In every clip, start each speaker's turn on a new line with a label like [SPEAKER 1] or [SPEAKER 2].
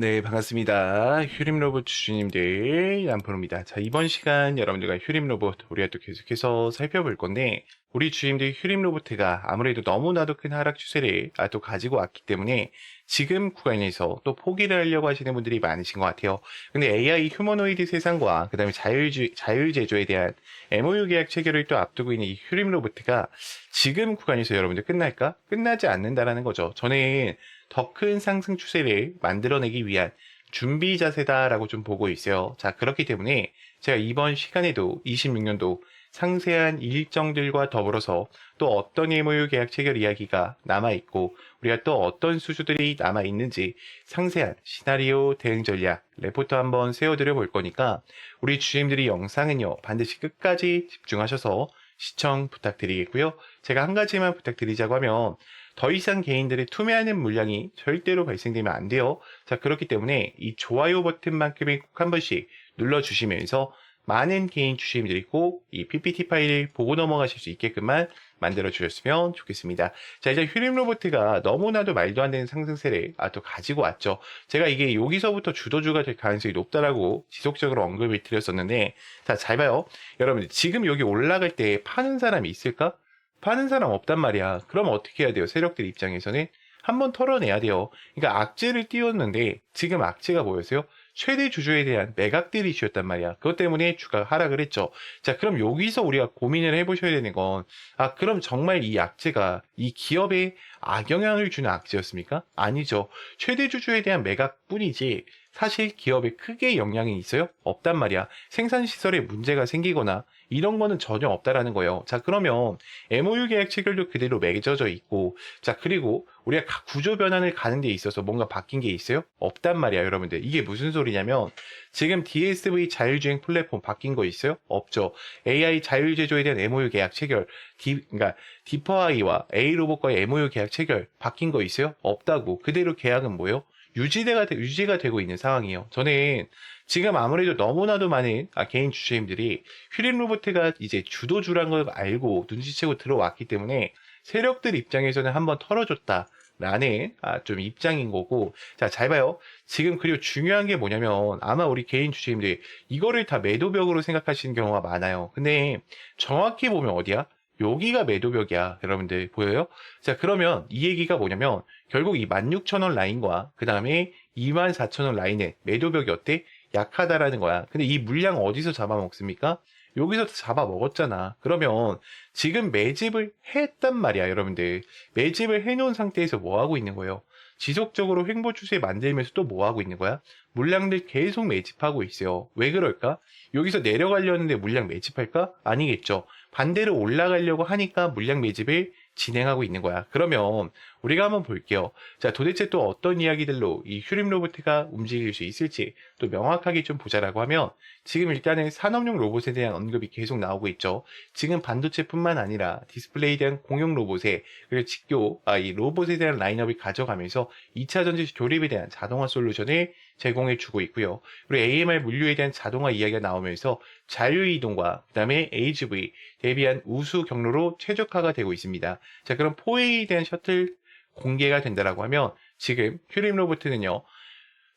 [SPEAKER 1] 네, 반갑습니다. 휴림 로봇 주주님들, 양프로입니다. 자, 이번 시간 여러분들과 휴림 로봇 우리가 또 계속해서 살펴볼 건데, 우리 주주님들 휴림 로봇가 아무래도 너무나도 큰 하락 추세를 또 가지고 왔기 때문에 지금 구간에서 또 포기를 하려고 하시는 분들이 많으신 것 같아요. 근데 AI 휴머노이드 세상과 그다음에 자율제조에 대한 MOU 계약 체결을 또 앞두고 있는 이 휴림 로봇가 지금 구간에서 여러분들 끝날까? 끝나지 않는다라는 거죠. 저는 더 큰 상승 추세를 만들어내기 위한 준비 자세다라고 좀 보고 있어요. 자, 그렇기 때문에 제가 이번 시간에도 26년도 상세한 일정들과 더불어서 또 어떤 MOU 계약 체결 이야기가 남아있고 우리가 또 어떤 수주들이 남아있는지 상세한 시나리오 대응 전략 레포트 한번 세워드려 볼 거니까 우리 주임들이 영상은요 반드시 끝까지 집중하셔서 시청 부탁드리겠고요. 제가 한 가지만 부탁드리자고 하면 더 이상 개인들의 투매하는 물량이 절대로 발생되면 안 돼요. 자, 그렇기 때문에 이 좋아요 버튼만큼을 꼭 한 번씩 눌러주시면서 많은 개인 주주님들이 꼭 이 PPT 파일을 보고 넘어가실 수 있게끔만 만들어 주셨으면 좋겠습니다. 자, 이제 휴림 로봇가 너무나도 말도 안 되는 상승세를 또 가지고 왔죠. 제가 이게 여기서부터 주도주가 될 가능성이 높다라고 지속적으로 언급을 드렸었는데, 자, 잘 봐요. 여러분들, 지금 여기 올라갈 때 파는 사람이 있을까? 파는 사람 없단 말이야. 그럼 어떻게 해야 돼요? 세력들 입장에서는 한번 털어내야 돼요. 그러니까 악재를 띄웠는데 지금 악재가 뭐였어요? 최대 주주에 대한 매각들이 쥐었단 말이야. 그것 때문에 주가가 하락을 했죠. 자, 그럼 여기서 우리가 고민을 해보셔야 되는 건, 그럼 정말 이 악재가 이 기업에 악영향을 주는 악재였습니까? 아니죠. 최대 주주에 대한 매각뿐이지 사실 기업에 크게 영향이 있어요? 없단 말이야. 생산시설에 문제가 생기거나 이런 거는 전혀 없다라는 거예요. 자, 그러면 MOU 계약 체결도 그대로 맺어져 있고, 자, 그리고 우리가 구조 변환을 가는 데 있어서 뭔가 바뀐 게 있어요? 없단 말이야, 여러분들. 이게 무슨 소리냐면, 지금 DSV 자율주행 플랫폼 바뀐 거 있어요? 없죠. AI 자율제조에 대한 MOU 계약 체결, 그러니까 디퍼아이와 A로봇과의 MOU 계약 체결 바뀐 거 있어요? 없다고. 그대로 계약은 뭐예요? 유지가 되고 있는 상황이에요. 저는 지금 아무래도 너무나도 많은 개인 주주님들이 휴림 로봇가 이제 주도주란 걸 알고 눈치채고 들어왔기 때문에 세력들 입장에서는 한번 털어줬다라는 좀 입장인 거고, 자, 잘 봐요. 지금 그리고 중요한 게 뭐냐면 아마 우리 개인 주주님들이 이거를 다 매도벽으로 생각하시는 경우가 많아요. 근데 정확히 보면 어디야? 여기가 매도벽이야. 여러분들 보여요? 자, 그러면 이 얘기가 뭐냐면 결국 이 16,000원 라인과 그 다음에 24,000원 라인의 매도벽이 어때? 약하다라는 거야. 근데 이 물량 어디서 잡아먹습니까? 여기서 잡아먹었잖아. 그러면 지금 매집을 했단 말이야, 여러분들. 매집을 해놓은 상태에서 뭐 하고 있는 거예요? 지속적으로 횡보 추세 만들면서 또 뭐 하고 있는 거야? 물량들 계속 매집하고 있어요. 왜 그럴까? 여기서 내려가려는데 물량 매집할까? 아니겠죠. 반대로 올라가려고 하니까 물량 매집을 진행하고 있는 거야. 그러면 우리가 한번 볼게요. 자, 도대체 또 어떤 이야기들로 이 휴림 로봇가 움직일 수 있을지 또 명확하게 좀 보자라고 하면 지금 일단은 산업용 로봇에 대한 언급이 계속 나오고 있죠. 지금 반도체뿐만 아니라 디스플레이에 대한 공용 로봇에 그리고 이 로봇에 대한 라인업을 가져가면서 2차 전지 교립에 대한 자동화 솔루션을 제공해 주고 있고요. 그리고 AMR 물류에 대한 자동화 이야기가 나오면서 자유이동과 그 다음에 AGV 대비한 우수 경로로 최적화가 되고 있습니다. 자, 그럼 4A에 대한 셔틀 공개가 된다라고 하면 지금 휴림 로봇은요.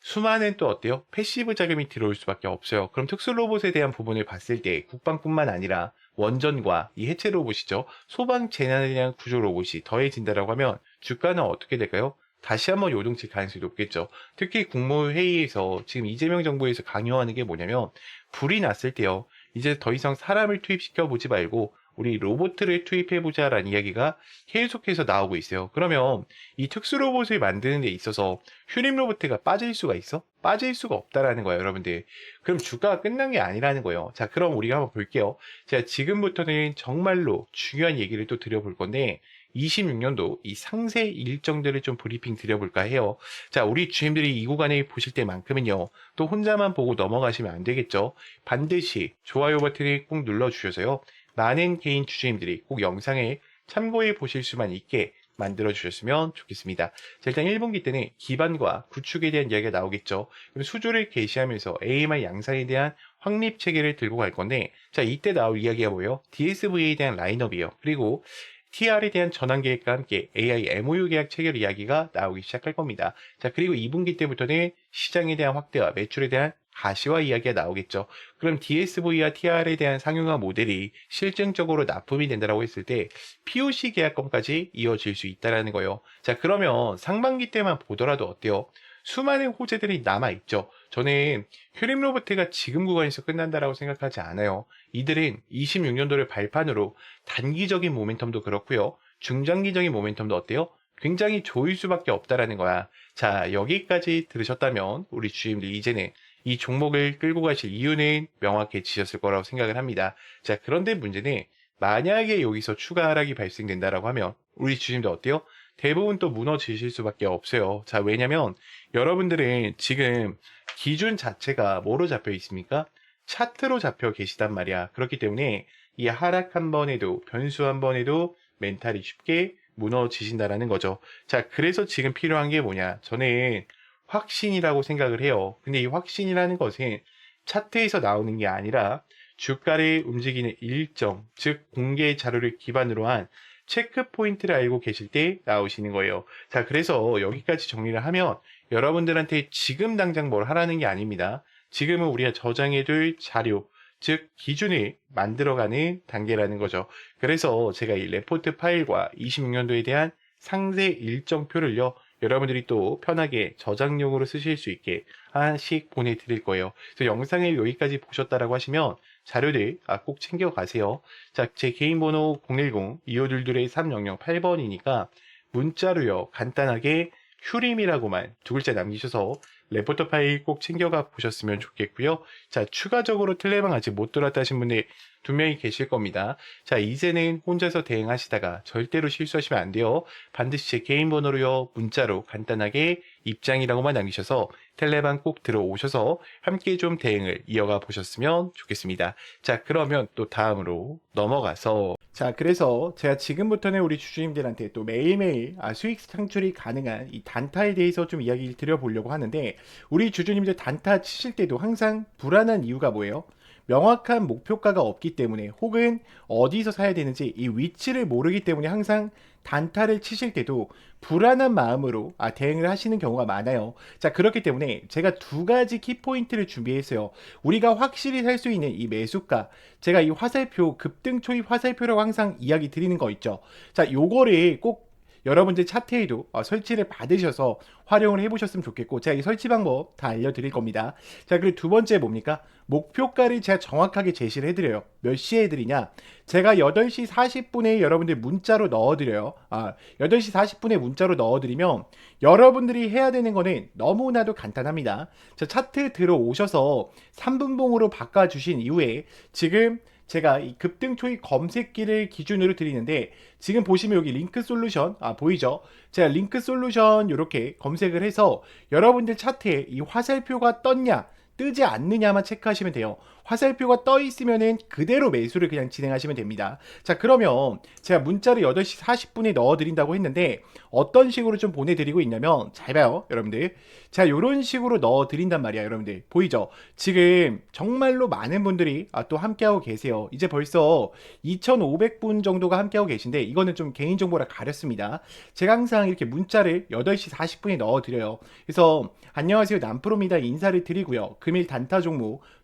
[SPEAKER 1] 수많은 또 어때요? 패시브 자금이 들어올 수밖에 없어요. 그럼 특수 로봇에 대한 부분을 봤을 때 국방뿐만 아니라 원전과 이 해체 로봇이죠. 소방 재난에 대한 구조 로봇이 더해진다라고 하면 주가는 어떻게 될까요? 다시 한번 요동칠 가능성이 높겠죠. 특히 국무회의에서 지금 이재명 정부에서 강요하는 게 뭐냐면 불이 났을 때요. 이제 더 이상 사람을 투입시켜 보지 말고 우리 로봇을 투입해보자라는 이야기가 계속해서 나오고 있어요. 그러면 이 특수 로봇을 만드는 데 있어서 휴림 로봇가 빠질 수가 있어? 빠질 수가 없다라는 거예요, 여러분들. 그럼 주가가 끝난 게 아니라는 거예요. 자, 그럼 우리가 한번 볼게요. 제가 지금부터는 정말로 중요한 얘기를 또 드려볼 건데 26년도 이 상세 일정들을 좀 브리핑 드려볼까 해요. 자, 우리 주임들이 이 구간에 보실 때만큼은요. 또 혼자만 보고 넘어가시면 안 되겠죠. 반드시 좋아요 버튼을 꼭 눌러주셔서요. 많은 개인 주주님들이 꼭 영상에 참고해 보실 수만 있게 만들어 주셨으면 좋겠습니다. 자, 일단 1분기 때는 기반과 구축에 대한 이야기가 나오겠죠. 그럼 수조를 개시하면서 AMR 양상에 대한 확립 체계를 들고 갈 건데, 자, 이때 나올 이야기가 뭐예요? DSV에 대한 라인업이에요. 그리고 TR에 대한 전환 계획과 함께 AI MOU 계약 체결 이야기가 나오기 시작할 겁니다. 자, 그리고 2분기 때부터는 시장에 대한 확대와 매출에 대한 가시화 이야기가 나오겠죠. 그럼 DSV와 TR에 대한 상용화 모델이 실증적으로 납품이 된다고 했을 때 POC 계약권까지 이어질 수 있다는 거예요. 자, 그러면 상반기 때만 보더라도 어때요? 수많은 호재들이 남아있죠. 저는 휴림로보트가 지금 구간에서 끝난다라고 생각하지 않아요. 이들은 26년도를 발판으로 단기적인 모멘텀도 그렇고요. 중장기적인 모멘텀도 어때요? 굉장히 좋을 수밖에 없다라는 거야. 자, 여기까지 들으셨다면 우리 주임들 이제는 이 종목을 끌고 가실 이유는 명확해지셨을 거라고 생각을 합니다. 자, 그런데 문제는 만약에 여기서 추가 하락이 발생된다라고 하면 우리 주임들 어때요? 대부분 또 무너지실 수밖에 없어요. 자, 왜냐면 여러분들은 지금 기준 자체가 뭐로 잡혀 있습니까? 차트로 잡혀 계시단 말이야. 그렇기 때문에 이 하락 한 번에도 변수 한 번에도 멘탈이 쉽게 무너지신다라는 거죠. 자, 그래서 지금 필요한 게 뭐냐? 저는 확신이라고 생각을 해요. 근데 이 확신이라는 것은 차트에서 나오는 게 아니라 주가를 움직이는 일정, 즉 공개 자료를 기반으로 한 체크 포인트를 알고 계실 때 나오시는 거예요. 자, 그래서 여기까지 정리를 하면 여러분들한테 지금 당장 뭘 하라는 게 아닙니다. 지금은 우리가 저장해둘 자료, 즉 기준을 만들어가는 단계라는 거죠. 그래서 제가 이 레포트 파일과 26년도에 대한 상세 일정표를요, 여러분들이 또 편하게 저장용으로 쓰실 수 있게 하나씩 보내드릴 거예요. 그래서 영상을 여기까지 보셨다라고 하시면 자료들 꼭 챙겨가세요. 자, 제 개인 번호 010-2522-3008번이니까 문자로요, 간단하게 휴림이라고만 두 글자 남기셔서 레포터 파일 꼭 챙겨가 보셨으면 좋겠고요. 자, 추가적으로 텔레방 아직 못 들어왔다 하신 분들 2명이 계실 겁니다. 자, 이제는 혼자서 대응하시다가 절대로 실수하시면 안 돼요. 반드시 제 개인 번호로요, 문자로 간단하게 입장이라고만 남기셔서 텔레방 꼭 들어오셔서 함께 좀 대응을 이어가 보셨으면 좋겠습니다. 자, 그러면 또 다음으로 넘어가서, 자, 그래서 제가 지금부터는 우리 주주님들한테 또 매일매일 수익 창출이 가능한 이 단타에 대해서 좀 이야기를 드려보려고 하는데, 우리 주주님들 단타 치실 때도 항상 불안한 이유가 뭐예요? 명확한 목표가가 없기 때문에, 혹은 어디서 사야 되는지 이 위치를 모르기 때문에 항상 단타를 치실 때도 불안한 마음으로 대응을 하시는 경우가 많아요. 자, 그렇기 때문에 제가 두 가지 키포인트를 준비했어요. 우리가 확실히 살 수 있는 이 매수가, 제가 이 화살표, 급등 초입 화살표라고 항상 이야기 드리는 거 있죠. 자, 요거를 꼭 여러분들 차트에도 설치를 받으셔서 활용을 해보셨으면 좋겠고, 제가 이 설치 방법 다 알려드릴 겁니다. 자, 그리고 두 번째 뭡니까? 목표가를 제가 정확하게 제시를 해드려요. 몇 시에 해드리냐? 제가 8시 40분에 여러분들 문자로 넣어드려요. 8시 40분에 문자로 넣어드리면 여러분들이 해야 되는 거는 너무나도 간단합니다. 자, 차트 들어오셔서 3분봉으로 바꿔주신 이후에 지금 제가 이 급등 초입 검색기를 기준으로 드리는데, 지금 보시면 여기 링크 솔루션 보이죠? 제가 링크 솔루션 이렇게 검색을 해서 여러분들 차트에 이 화살표가 떴냐 뜨지 않느냐만 체크하시면 돼요. 화살표가 떠 있으면은 그대로 매수를 그냥 진행하시면 됩니다. 자, 그러면 제가 문자를 8시 40분에 넣어드린다고 했는데 어떤 식으로 좀 보내드리고 있냐면, 잘 봐요 여러분들. 제가 이런 식으로 넣어드린단 말이야. 여러분들 보이죠? 지금 정말로 많은 분들이 또 함께하고 계세요. 이제 벌써 2,500분 정도가 함께하고 계신데, 이거는 좀 개인정보라 가렸습니다. 제가 항상 이렇게 문자를 8시 40분에 넣어드려요. 그래서 안녕하세요 남프로입니다 인사를 드리고요, 금일 단타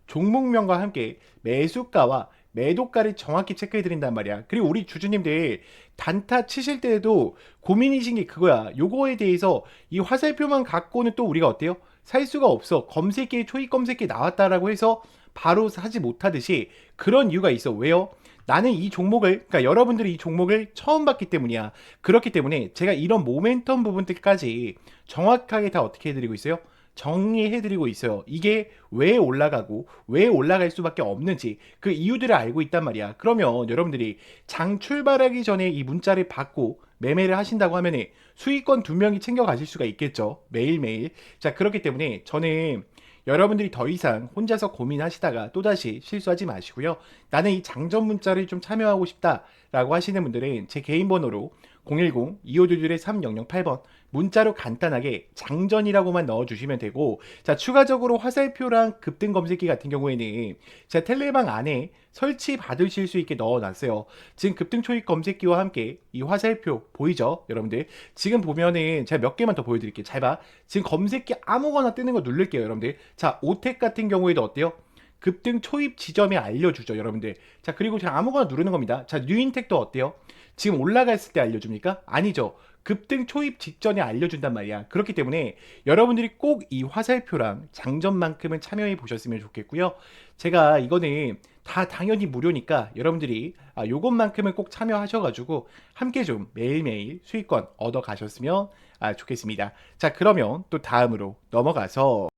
[SPEAKER 1] 종목명과 함께 매수가와 매도가를 정확히 체크해 드린단 말이야. 그리고 우리 주주님들 단타 치실 때에도 고민이신 게 그거야. 요거에 대해서 이 화살표만 갖고는 또 우리가 어때요? 살 수가 없어. 검색기에 초입 검색기 나왔다라고 해서 바로 사지 못하듯이 그런 이유가 있어. 왜요? 나는 이 종목을, 그러니까 여러분들이 이 종목을 처음 봤기 때문이야. 그렇기 때문에 제가 이런 모멘텀 부분들까지 정확하게 다 어떻게 해드리고 있어요? 정리해드리고 있어요. 이게 왜 올라가고 왜 올라갈 수밖에 없는지 그 이유들을 알고 있단 말이야. 그러면 여러분들이 장 출발하기 전에 이 문자를 받고 매매를 하신다고 하면 수익권 2명이 챙겨가실 수가 있겠죠. 매일매일. 자, 그렇기 때문에 저는 여러분들이 더 이상 혼자서 고민하시다가 또다시 실수하지 마시고요. 나는 이 장전 문자를 좀 참여하고 싶다 라고 하시는 분들은 제 개인 번호로
[SPEAKER 2] 010-2522-3008번 문자로 간단하게 장전이라고만 넣어주시면 되고, 자, 추가적으로 화살표랑 급등 검색기 같은 경우에는 제가 텔레방 안에 설치 받으실 수 있게 넣어놨어요. 지금 급등 초입 검색기와 함께 이 화살표 보이죠? 여러분들 지금 보면은 제가 몇 개만 더 보여드릴게요. 잘 봐. 지금 검색기 아무거나 뜨는 거 누를게요, 여러분들. 자, 오텍 같은 경우에도 어때요? 급등 초입 지점에 알려주죠, 여러분들. 자, 그리고 그냥 아무거나 누르는 겁니다. 자, 뉴인텍도 어때요? 지금 올라갔을 때 알려줍니까? 아니죠. 급등 초입 직전에 알려준단 말이야. 그렇기 때문에 여러분들이 꼭 이 화살표랑 장점만큼은 참여해 보셨으면 좋겠고요. 제가 이거는 다 당연히 무료니까 여러분들이 요것만큼은 꼭 참여하셔가지고 함께 좀 매일매일 수익권 얻어 가셨으면 좋겠습니다. 자, 그러면 또 다음으로 넘어가서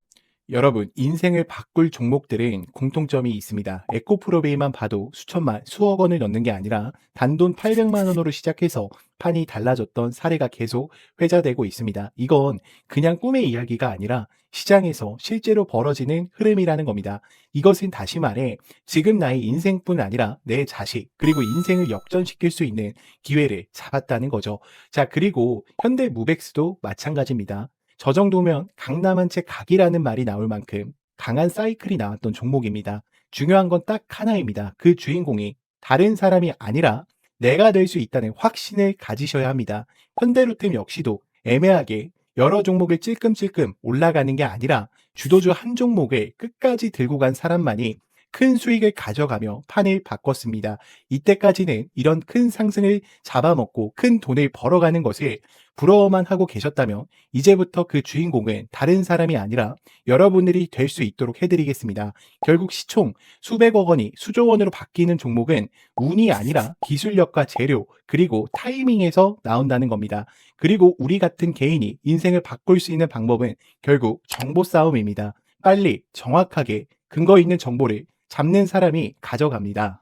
[SPEAKER 2] 여러분, 인생을 바꿀 종목들은 공통점이 있습니다. 에코프로베이만 봐도 수천만, 수억 원을 넣는 게 아니라 단돈 800만 원으로 시작해서 판이 달라졌던 사례가 계속 회자되고 있습니다. 이건 그냥 꿈의 이야기가 아니라 시장에서 실제로 벌어지는 흐름이라는 겁니다. 이것은 다시 말해 지금 나의 인생뿐 아니라 내 자식, 그리고 인생을 역전시킬 수 있는 기회를 잡았다는 거죠. 자, 그리고 현대무백스도 마찬가지입니다. 저 정도면 강남 한 채 각이라는 말이 나올 만큼 강한 사이클이 나왔던 종목입니다. 중요한 건 딱 하나입니다. 그 주인공이 다른 사람이 아니라 내가 될 수 있다는 확신을 가지셔야 합니다. 현대로템 역시도 애매하게 여러 종목을 찔끔찔끔 올라가는 게 아니라 주도주 한 종목을 끝까지 들고 간 사람만이 큰 수익을 가져가며 판을 바꿨습니다. 이때까지는 이런 큰 상승을 잡아먹고 큰 돈을 벌어가는 것을 부러워만 하고 계셨다면 이제부터 그 주인공은 다른 사람이 아니라 여러분들이 될 수 있도록 해드리겠습니다. 결국 시총 수백억 원이 수조 원으로 바뀌는 종목은 운이 아니라 기술력과 재료 그리고 타이밍에서 나온다는 겁니다. 그리고 우리 같은 개인이 인생을 바꿀 수 있는 방법은 결국 정보 싸움입니다. 빨리 정확하게 근거 있는 정보를 잡는 사람이 가져갑니다.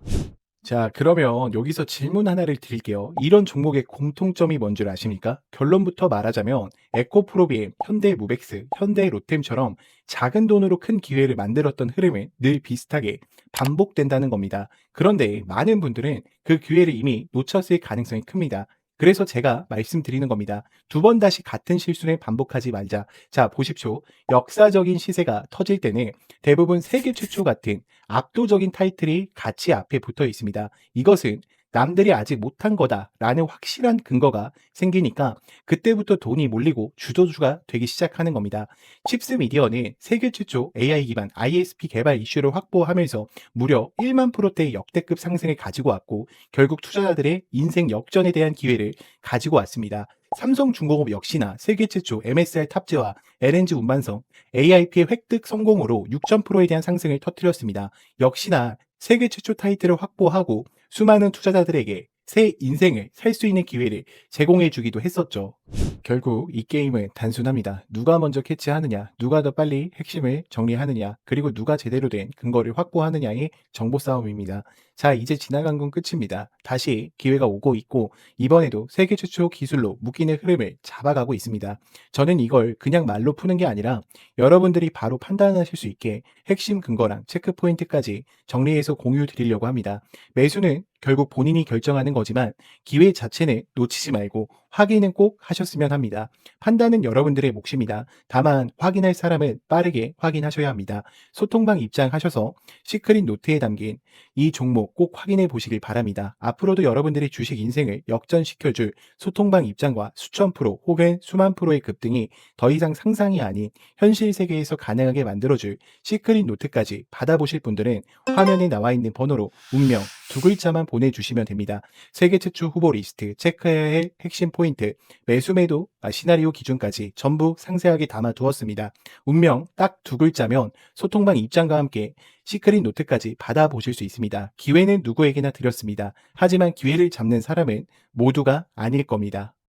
[SPEAKER 2] 자, 그러면 여기서 질문 하나를 드릴게요. 이런 종목의 공통점이 뭔 줄 아십니까? 결론부터 말하자면 에코프로비엠, 현대무백스, 현대로템처럼 작은 돈으로 큰 기회를 만들었던 흐름은 늘 비슷하게 반복된다는 겁니다. 그런데 많은 분들은 그 기회를 이미 놓쳤을 가능성이 큽니다. 그래서 제가 말씀드리는 겁니다. 두 번 다시 같은 실수를 반복하지 말자. 자, 보십시오. 역사적인 시세가 터질 때는 대부분 세계 최초 같은 압도적인 타이틀이 같이 앞에 붙어 있습니다. 이것은 남들이 아직 못한 거다라는 확실한 근거가 생기니까 그때부터 돈이 몰리고 주도주가 되기 시작하는 겁니다. 칩스 미디어는 세계 최초 AI 기반 ISP 개발 이슈를 확보하면서 무려 1만 프로대의 역대급 상승을 가지고 왔고 결국 투자자들의 인생 역전에 대한 기회를 가지고 왔습니다. 삼성중공업 역시나 세계 최초 MSR 탑재와 LNG 운반성, AIP의 획득 성공으로 6,000%에 대한 상승을 터뜨렸습니다. 역시나 세계 최초 타이틀을 확보하고 수많은 투자자들에게 새 인생을 살 수 있는 기회를 제공해 주기도 했었죠. 결국 이 게임은 단순합니다. 누가 먼저 캐치하느냐, 누가 더 빨리 핵심을 정리하느냐, 그리고 누가 제대로 된 근거를 확보하느냐의 정보 싸움입니다. 자, 이제 지나간 건 끝입니다. 다시 기회가 오고 있고 이번에도 세계 최초 기술로 묶이는 흐름을 잡아가고 있습니다. 저는 이걸 그냥 말로 푸는 게 아니라 여러분들이 바로 판단하실 수 있게 핵심 근거랑 체크 포인트까지 정리해서 공유 드리려고 합니다. 매수는 결국 본인이 결정하는 거지만 기회 자체는 놓치지 말고 확인은 꼭 하셨으면 합니다. 판단은 여러분들의 몫입니다. 다만 확인할 사람은 빠르게 확인하셔야 합니다. 소통방 입장하셔서 시크릿 노트에 담긴 이 종목 꼭 확인해 보시길 바랍니다. 앞으로도 여러분들의 주식 인생을 역전시켜줄 소통방 입장과 수천 프로 혹은 수만 프로의 급등이 더 이상 상상이 아닌 현실 세계에서 가능하게 만들어줄 시크릿 노트까지 받아보실 분들은 화면에 나와 있는 번호로 운명 두 글자만 보내주시면 됩니다. 세계 최초 후보 리스트, 체크해야 할 핵심 포인트, 매수 매도, 시나리오 기준까지 전부 상세하게 담아두었습니다. 운명 딱 두 글자면 소통방 입장과 함께 시크릿 노트까지 받아보실 수 있습니다. 기회는 누구에게나 드렸습니다. 하지만 기회를 잡는 사람은 모두가 아닐 겁니다.